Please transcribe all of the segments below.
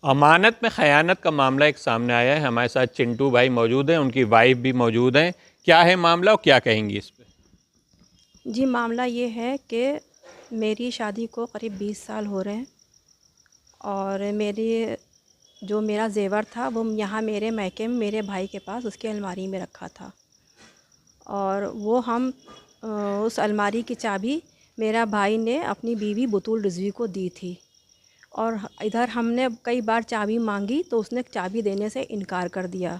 अमानत में ख़यानत का मामला एक सामने आया है। हमारे साथ चिंटू भाई मौजूद हैं, उनकी वाइफ भी मौजूद हैं। क्या है मामला और क्या कहेंगी इस पे? जी, मामला ये है कि मेरी शादी को करीब 20 साल हो रहे हैं और मेरा ज़ेवर था वो यहाँ मेरे मायके में मेरे भाई के पास उसकी अलमारी में रखा था। और वो हम उस अलमारी की चाबी मेरा भाई ने अपनी बीवी बुतूल रिज़वी को दी थी। और इधर हमने कई बार चाबी मांगी तो उसने चाबी देने से इनकार कर दिया।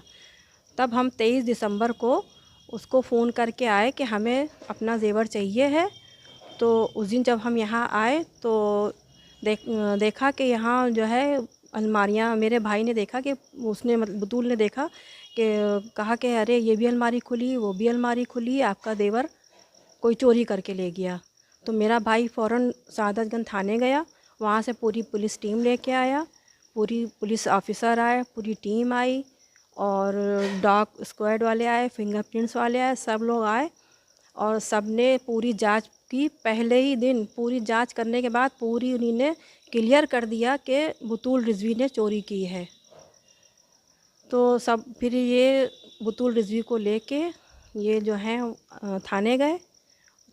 तब हम 23 दिसंबर को उसको फ़ोन करके आए कि हमें अपना ज़ेवर चाहिए है। तो उस दिन जब हम यहाँ आए तो देखा कि यहाँ जो है अलमारियाँ, मेरे भाई ने देखा कि उसने मतलब बुतूल ने देखा कि कहा कि अरे ये भी अलमारी खुली, वो भी अलमारी खुली, आपका देवर कोई चोरी करके ले गया। तो मेरा भाई फ़ौरन सआदतगंज थाने गया, वहाँ से पूरी पुलिस टीम लेके आया, पूरी पुलिस ऑफिसर आए, पूरी टीम आई और डॉग स्क्वाड वाले आए, फिंगरप्रिंट्स वाले आए, सब लोग आए और सब ने पूरी जांच की। पहले ही दिन पूरी जांच करने के बाद पूरी उन्हीं ने क्लियर कर दिया कि बुतूल रिज़वी ने चोरी की है। तो सब फिर ये बुतूल रिज़वी को लेके ये जो है थाने गए।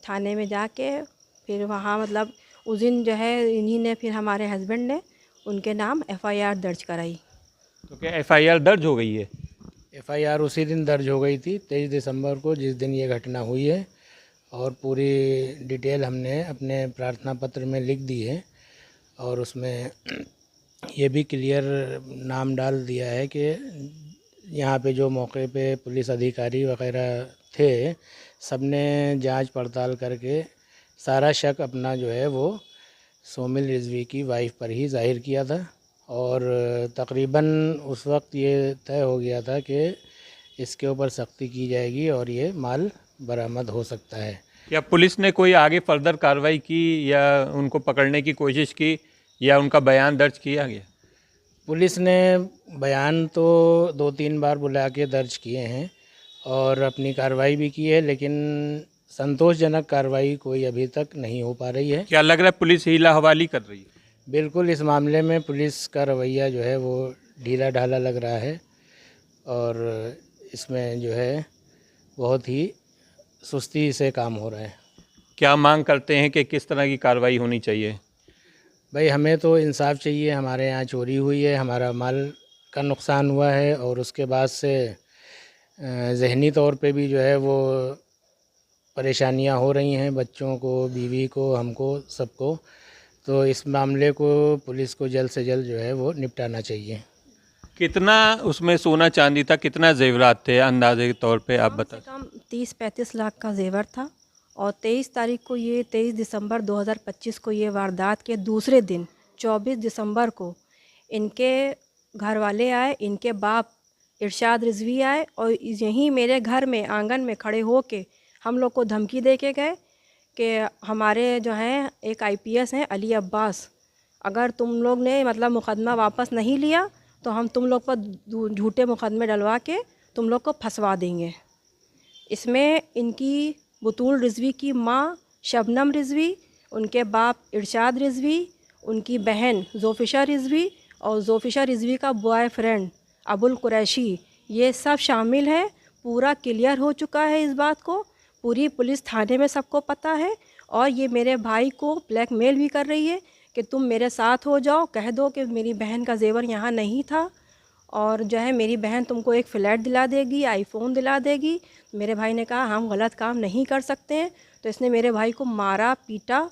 थाने में जाके फिर वहाँ मतलब उस दिन जो है इन्हीं ने, फिर हमारे हस्बैंड ने उनके नाम एफ़आईआर दर्ज कराई। तो क्या एफआईआर दर्ज हो गई है? एफआईआर उसी दिन दर्ज हो गई थी 23 दिसंबर को, जिस दिन ये घटना हुई है। और पूरी डिटेल हमने अपने प्रार्थना पत्र में लिख दी है और उसमें ये भी क्लियर नाम डाल दिया है कि यहाँ पे जो मौके पे पुलिस अधिकारी वगैरह थे, सबने जांच पड़ताल करके सारा शक अपना जो है वो सोमिल रिजवी की वाइफ पर ही जाहिर किया था। और तकरीबन उस वक्त ये तय हो गया था कि इसके ऊपर सख्ती की जाएगी और ये माल बरामद हो सकता है। क्या पुलिस ने कोई आगे फर्दर कार्रवाई की या उनको पकड़ने की कोशिश की या उनका बयान दर्ज किया गया? पुलिस ने बयान तो 2-3 बार बुला के दर्ज किए हैं और अपनी कार्रवाई भी की है, लेकिन संतोषजनक कार्रवाई कोई अभी तक नहीं हो पा रही है। क्या लग रहा है पुलिस हीला हवाली कर रही है? बिल्कुल, इस मामले में पुलिस का रवैया जो है वो ढीला ढाला लग रहा है और इसमें जो है बहुत ही सुस्ती से काम हो रहा है। क्या मांग करते हैं कि किस तरह की कार्रवाई होनी चाहिए? भाई, हमें तो इंसाफ चाहिए। हमारे यहाँ चोरी हुई है, हमारा माल का नुकसान हुआ है और उसके बाद से ज़हनी तौर पे भी जो है वो परेशानियाँ हो रही हैं, बच्चों को, बीवी को, हमको, सबको। तो इस मामले को पुलिस को जल्द से जल्द जो है वो निपटाना चाहिए। कितना उसमें सोना चांदी था, कितना जेवरात थे अंदाजे के तौर पे आप कम बता? से कम 30-35 लाख का ज़ेवर था। और 23 तारीख को, ये 23 दिसंबर 2025 को ये वारदात के दूसरे दिन 24 दिसंबर को इनके घर वाले आए, इनके बाप इरशाद रिजवी आए और यहीं मेरे घर में आंगन में खड़े हो के हम लोग को धमकी दे के गए कि हमारे जो हैं एक आईपीएस हैं अली अब्बास, अगर तुम लोग ने मतलब मुकदमा वापस नहीं लिया तो हम तुम लोग पर झूठे मुकदमे डलवा के तुम लोग को फंसवा देंगे। इसमें इनकी बुतूल रिजवी की माँ शबनम रिजवी, उनके बाप इरशाद रिजवी, उनकी बहन जोफिशा रिजवी और जोफिशा रिजवी का बॉयफ्रेंड अबुल कुरैशी, ये सब शामिल हैं। पूरा क्लियर हो चुका है इस बात को, पूरी पुलिस थाने में सबको पता है। और ये मेरे भाई को ब्लैकमेल भी कर रही है कि तुम मेरे साथ हो जाओ, कह दो कि मेरी बहन का ज़ेवर यहाँ नहीं था और जो है मेरी बहन तुमको एक फ़्लैट दिला देगी, आईफ़ोन दिला देगी। मेरे भाई ने कहा हम गलत काम नहीं कर सकते हैं। तो इसने मेरे भाई को मारा, पीटा,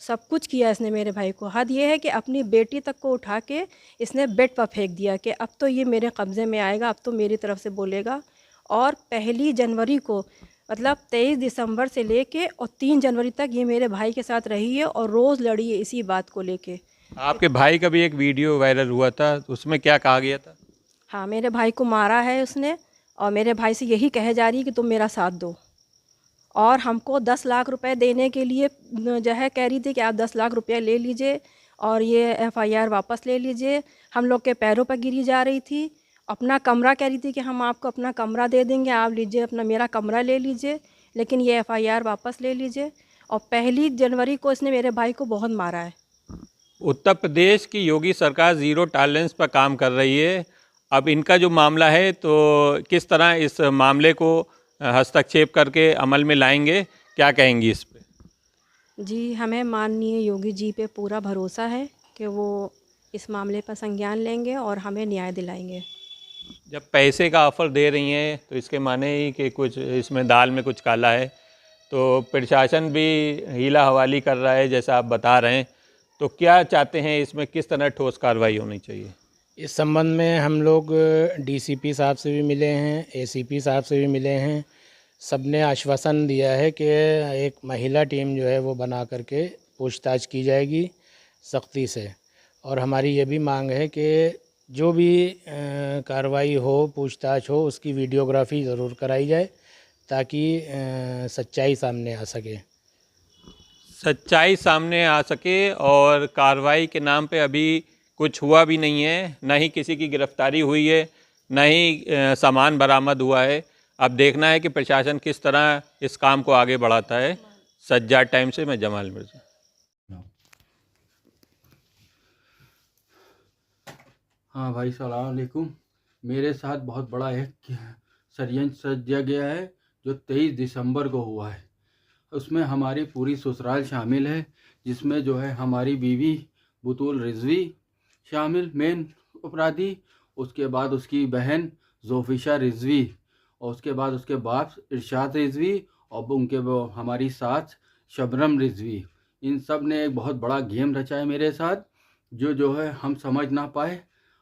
सब कुछ किया इसने मेरे भाई को। हद ये है कि अपनी बेटी तक को उठा के इसने बेड पर फेंक दिया कि अब तो ये मेरे कब्ज़े में आएगा, अब तो मेरी तरफ से बोलेगा। और 1 जनवरी को मतलब 23 दिसंबर से लेके और 3 जनवरी तक ये मेरे भाई के साथ रही है और रोज़ लड़ी है इसी बात को लेके। आपके भाई का भी एक वीडियो वायरल हुआ था, उसमें क्या कहा गया था? हाँ, मेरे भाई को मारा है उसने और मेरे भाई से यही कहे जा रही है कि तुम मेरा साथ दो। और हमको 10 लाख रुपए देने के लिए जो है कह रही थी कि आप 10 लाख रुपया ले लीजिए और ये एफ़आईआर वापस ले लीजिए। हम लोग के पैरों पर गिरी जा रही थी। अपना कमरा कह रही थी कि हम आपको अपना कमरा दे देंगे, आप लीजिए अपना, मेरा कमरा ले लीजिए, लेकिन ये एफ़आईआर वापस ले लीजिए। और 1 जनवरी को इसने मेरे भाई को बहुत मारा है। उत्तर प्रदेश की योगी सरकार ज़ीरो टॉलरेंस पर काम कर रही है। अब इनका जो मामला है तो किस तरह इस मामले को हस्तक्षेप करके अमल में लाएंगे, क्या कहेंगी इस पे? जी, हमें माननीय योगी जी पे पूरा भरोसा है कि वो इस मामले पर संज्ञान लेंगे और हमें न्याय दिलाएंगे। जब पैसे का ऑफ़र दे रही हैं तो इसके माने ही कि कुछ इसमें दाल में कुछ काला है। तो प्रशासन भी हीला हवाली कर रहा है जैसा आप बता रहे हैं। तो क्या चाहते हैं इसमें, किस तरह ठोस कार्रवाई होनी चाहिए? इस संबंध में हम लोग डीसीपी साहब से भी मिले हैं, एसीपी साहब से भी मिले हैं। सबने आश्वासन दिया है कि एक महिला टीम जो है वो बना करके पूछताछ की जाएगी सख्ती से। और हमारी ये भी मांग है कि जो भी कार्रवाई हो, पूछताछ हो, उसकी वीडियोग्राफी ज़रूर कराई जाए ताकि सच्चाई सामने आ सके। सच्चाई सामने आ सके। और कार्रवाई के नाम पे अभी कुछ हुआ भी नहीं है, न ही किसी की गिरफ्तारी हुई है, न ही सामान बरामद हुआ है। अब देखना है कि प्रशासन किस तरह इस काम को आगे बढ़ाता है। सज्जाद टाइम से मैं जमाल मिर्जा। हाँ भाई, सलाम अलैकुम। मेरे साथ बहुत बड़ा एक षड्यंत्र सजा गया है जो 23 दिसंबर को हुआ है। उसमें हमारी पूरी ससुराल शामिल है, जिसमें जो है हमारी बीवी बुतूल रिजवी शामिल मेन अपराधी, उसके बाद उसकी बहन जोफिशा रिजवी, और उसके बाद उसके बाप इरशाद रिजवी, और उनके वो हमारी सास शबनम रिजवी। इन सब ने एक बहुत बड़ा गेम रचा है मेरे साथ, जो है हम समझ ना पाए।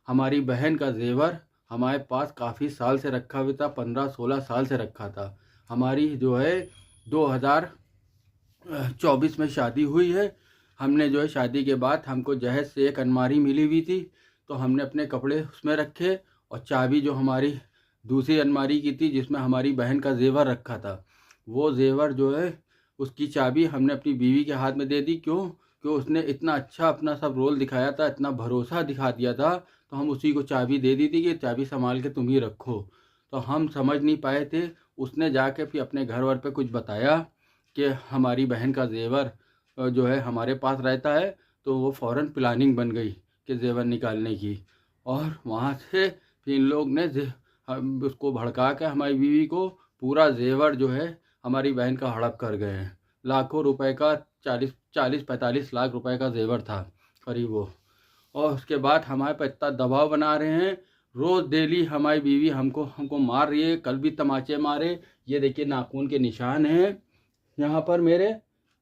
हमारी बहन का जेवर हमारे पास काफ़ी साल से रखा हुआ था, 15-16 साल से रखा था। हमारी जो है 2024 में शादी हुई है। हमने जो है शादी के बाद हमको जहेज से एक अलमारी मिली हुई थी, तो हमने अपने कपड़े उसमें रखे, और चाबी जो हमारी दूसरी अलमारी की थी जिसमें हमारी बहन का जेवर रखा था, वो जेवर जो है उसकी चाबी हमने अपनी बीवी के हाथ में दे दी। क्यों? क्यों उसने इतना अच्छा अपना सब रोल दिखाया था, इतना भरोसा दिखा दिया था, तो हम उसी को चाबी दे दी थी कि चाबी संभाल के तुम ही रखो। तो हम समझ नहीं पाए थे। उसने जाके फिर अपने घर वर पे कुछ बताया कि हमारी बहन का जेवर जो है हमारे पास रहता है, तो वो फ़ौरन प्लानिंग बन गई कि जेवर निकालने की। और वहाँ से फिर इन लोग ने उसको भड़का के हमारी बीवी को पूरा जेवर जो है हमारी बहन का हड़प कर गए हैं। लाखों रुपए का 40-45 लाख रुपए का जेवर था करीब वो। और उसके बाद हमारे पर इतना दबाव बना रहे हैं, रोज़ डेली हमारी बीवी हमको मार रही है। कल भी तमाचे मारे, ये देखिए नाखून के निशान हैं यहाँ पर मेरे,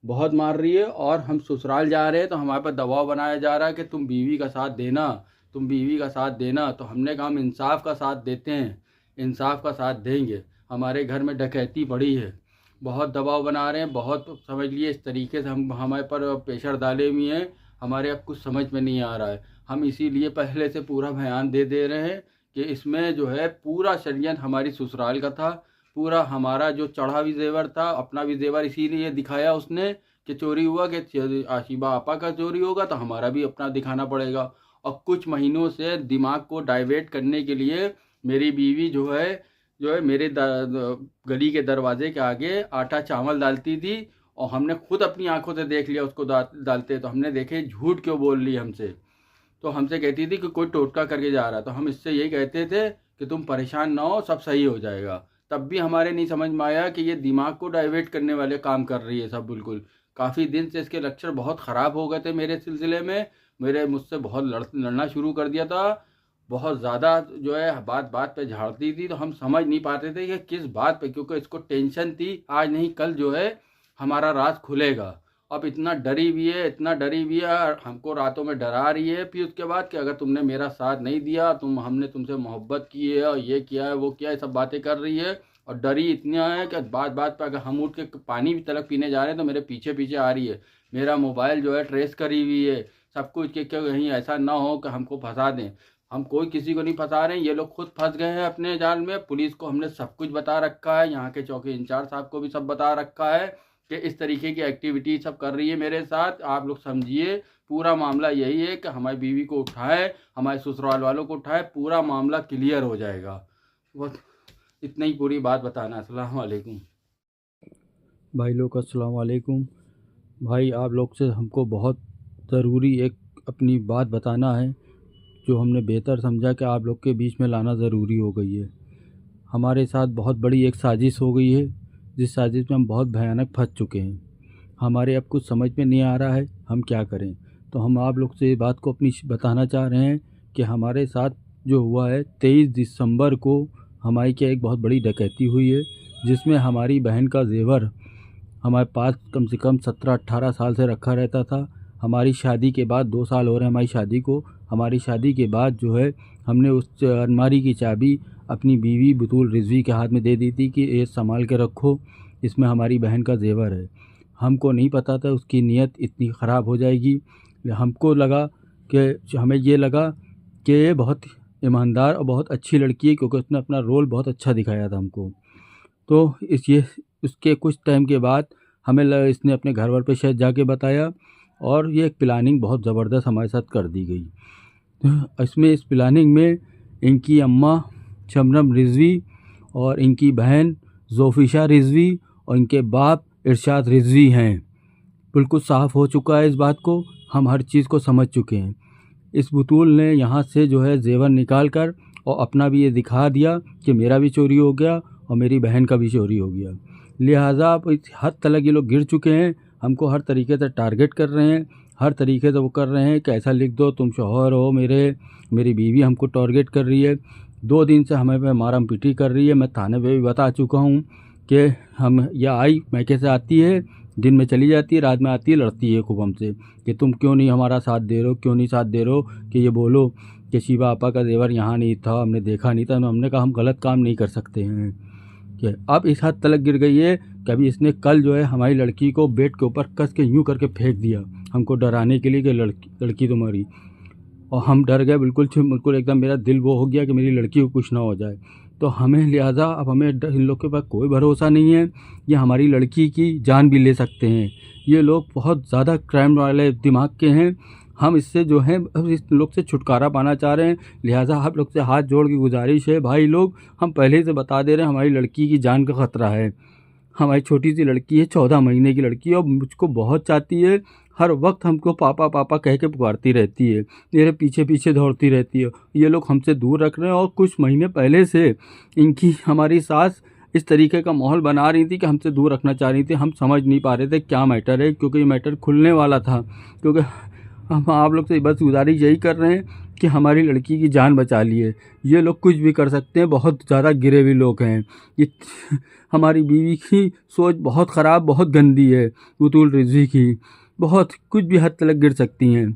बहुत मार रही है। और हम ससुराल जा रहे हैं तो हमारे पर दबाव बनाया जा रहा है कि तुम बीवी का साथ देना, तुम बीवी का साथ देना। तो हमने कहा हम इंसाफ का साथ देते हैं, इंसाफ का साथ देंगे। हमारे घर में डकैती बढ़ी है, बहुत दबाव बना रहे हैं, बहुत समझ लिए इस तरीके से हम हमारे पर प्रेशर डाले हुए हैं। हमारे अब कुछ समझ में नहीं आ रहा है। हम इसीलिए पहले से पूरा बयान दे रहे हैं कि इसमें जो है पूरा षड्यंत्र हमारी ससुराल का था। पूरा हमारा जो चढ़ा भी जेवर था, अपना भी जेवर इसीलिए दिखाया उसने कि चोरी हुआ, कि आशिबा आपा का चोरी होगा तो हमारा भी अपना दिखाना पड़ेगा। और कुछ महीनों से दिमाग को डाइवर्ट करने के लिए मेरी बीवी जो है मेरे गली के दरवाजे के आगे आटा चावल डालती थी, और हमने खुद अपनी आंखों से देख लिया उसको डालते। तो हमने देखे झूठ क्यों बोल रही हमसे। तो हमसे कहती थी कि कोई टोटका करके जा रहा। तो हम इससे यही कहते थे कि तुम परेशान ना हो, सब सही हो जाएगा। तब भी हमारे नहीं समझ में आया कि ये दिमाग को डाइवर्ट करने वाले काम कर रही है सब। बिल्कुल काफ़ी दिन से इसके लक्षण बहुत ख़राब हो गए थे मेरे सिलसिले में। मुझसे बहुत लड़ना शुरू कर दिया था, बहुत ज़्यादा जो है बात बात पे झाड़ती थी। तो हम समझ नहीं पाते थे कि किस बात पे, क्योंकि इसको टेंशन थी आज नहीं कल जो है हमारा राज खुलेगा। अब इतना डरी हुई है, इतना डरी हुई है, हमको रातों में डरा रही है। फिर उसके बाद कि अगर तुमने मेरा साथ नहीं दिया, हमने तुमसे मोहब्बत की है और ये किया है वो किया है, सब बातें कर रही है। और डरी इतना है कि बात बात पर अगर हम उठ के पानी भी तलक पीने जा रहे हैं तो मेरे पीछे पीछे आ रही है। मेरा मोबाइल जो है ट्रेस करी हुई है सब कुछ, कि कहीं ऐसा ना हो कि हमको फंसा दें। हम कोई किसी को नहीं फंसा रहे हैं, ये लोग खुद फंस गए हैं अपने जाल में। पुलिस को हमने सब कुछ बता रखा है, यहाँ के चौकी इंचार्ज साहब को भी सब बता रखा है कि इस तरीके की एक्टिविटी सब कर रही है मेरे साथ। आप लोग समझिए, पूरा मामला यही है कि हमारी बीवी को उठाए, हमारे ससुराल वालों को उठाए, पूरा मामला क्लियर हो जाएगा। बस इतना ही पूरी बात बताना। अस्सलाम वालेकुम भाई लोग, अस्सलाम वालेकुम। भाई आप लोग से हमको बहुत ज़रूरी एक अपनी बात बताना है जो हमने बेहतर समझा कि आप लोग के बीच में लाना ज़रूरी हो गई है। हमारे साथ बहुत बड़ी एक साजिश हो गई है, जिस साजिश में हम बहुत भयानक फंस चुके हैं। हमारे अब कुछ समझ में नहीं आ रहा है हम क्या करें। तो हम आप लोग से ये बात को अपनी बताना चाह रहे हैं कि हमारे साथ जो हुआ है 23 दिसंबर को हमारी क्या एक बहुत बड़ी डकैती हुई है, जिसमें हमारी बहन का जेवर हमारे पास कम से कम 17-18 साल से रखा रहता था। हमारी शादी के बाद 2 साल हो रहे हैं हमारी शादी को। हमारी शादी के बाद जो है हमने उस अलमारी की चाबी अपनी बीवी बतूल रिजवी के हाथ में दे दी थी कि ये संभाल के रखो, इसमें हमारी बहन का जेवर है। हमको नहीं पता था उसकी नीयत इतनी ख़राब हो जाएगी। हमको लगा कि हमें ये लगा कि ये बहुत ईमानदार और बहुत अच्छी लड़की है, क्योंकि उसने अपना रोल बहुत अच्छा दिखाया था हमको। तो उसके कुछ टाइम के बाद हमें इसने अपने घर वार पे शायद जाके बताया, और ये एक प्लानिंग बहुत ज़बरदस्त हमारे साथ कर दी गई। इस प्लानिंग में इनकी अम्मा शबनम रिजवी और इनकी बहन जोफिशा रिजवी और इनके बाप इरशाद रिजवी हैं। बिल्कुल साफ़ हो चुका है इस बात को, हम हर चीज़ को समझ चुके हैं। इस बतूल ने यहाँ से जो है जेवर निकाल कर और अपना भी ये दिखा दिया कि मेरा भी चोरी हो गया और मेरी बहन का भी चोरी हो गया। लिहाजा अब इस हद तक ये लोग गिर चुके हैं, हमको हर तरीके से टारगेट कर रहे हैं, हर तरीके से वो कर रहे हैं कि ऐसा लिख दो तुम शौहर हो मेरी बीवी हमको टारगेट कर रही है। 2 दिन से हमें पे मारम पीटी कर रही है। मैं थाने पे भी बता चुका हूँ कि हम यह आई मैके से आती है, दिन में चली जाती है, रात में आती है, लड़ती है खूब हमसे कि तुम क्यों नहीं हमारा साथ दे रहे हो, क्यों नहीं साथ दे रहे हो, कि ये बोलो कि शिवा आपा का जेवर यहाँ नहीं था, हमने देखा नहीं था। हमने कहा हम गलत काम नहीं कर सकते हैं। कि अब इस हद तक गिर गई है कि अभी इसने कल जो है हमारी लड़की को बेड के ऊपर कस के यूँ करके फेंक दिया, हमको डराने के लिए कि लड़की तुम्हारी। और हम डर गए बिल्कुल एकदम, मेरा दिल वो हो गया कि मेरी लड़की को कुछ ना हो जाए। तो हमें लिहाजा अब हमें इन लोग के पास कोई भरोसा नहीं है, ये हमारी लड़की की जान भी ले सकते हैं। ये लोग बहुत ज़्यादा क्राइम वाले दिमाग के हैं। हम इससे जो है इस लोग से छुटकारा पाना चाह रहे हैं। लिहाजा आप लोग से हाथ जोड़ की गुजारिश है भाई लोग, हम पहले से बता दे रहे हैं हमारी लड़की की जान का ख़तरा है। हमारी छोटी सी लड़की है, 14 महीने की लड़की है, और मुझको बहुत चाहती है। हर वक्त हमको पापा पापा कह के पुकारती रहती है, मेरे पीछे पीछे दौड़ती रहती है। ये लोग हमसे दूर रख रहे हैं, और कुछ महीने पहले से इनकी हमारी सास इस तरीके का माहौल बना रही थी कि हमसे दूर रखना चाह रही थी। हम समझ नहीं पा रहे थे क्या मैटर है, क्योंकि ये मैटर खुलने वाला था। क्योंकि हम आप लोग से बस गुजारिश यही कर रहे हैं कि हमारी लड़की की जान बचा लिए। ये लोग कुछ भी कर सकते हैं, बहुत ज़्यादा गिरे हुए लोग हैं। ये हमारी बीवी की सोच बहुत ख़राब, बहुत गंदी है, बतूल रिजवी की, बहुत कुछ भी हद तक गिर सकती हैं।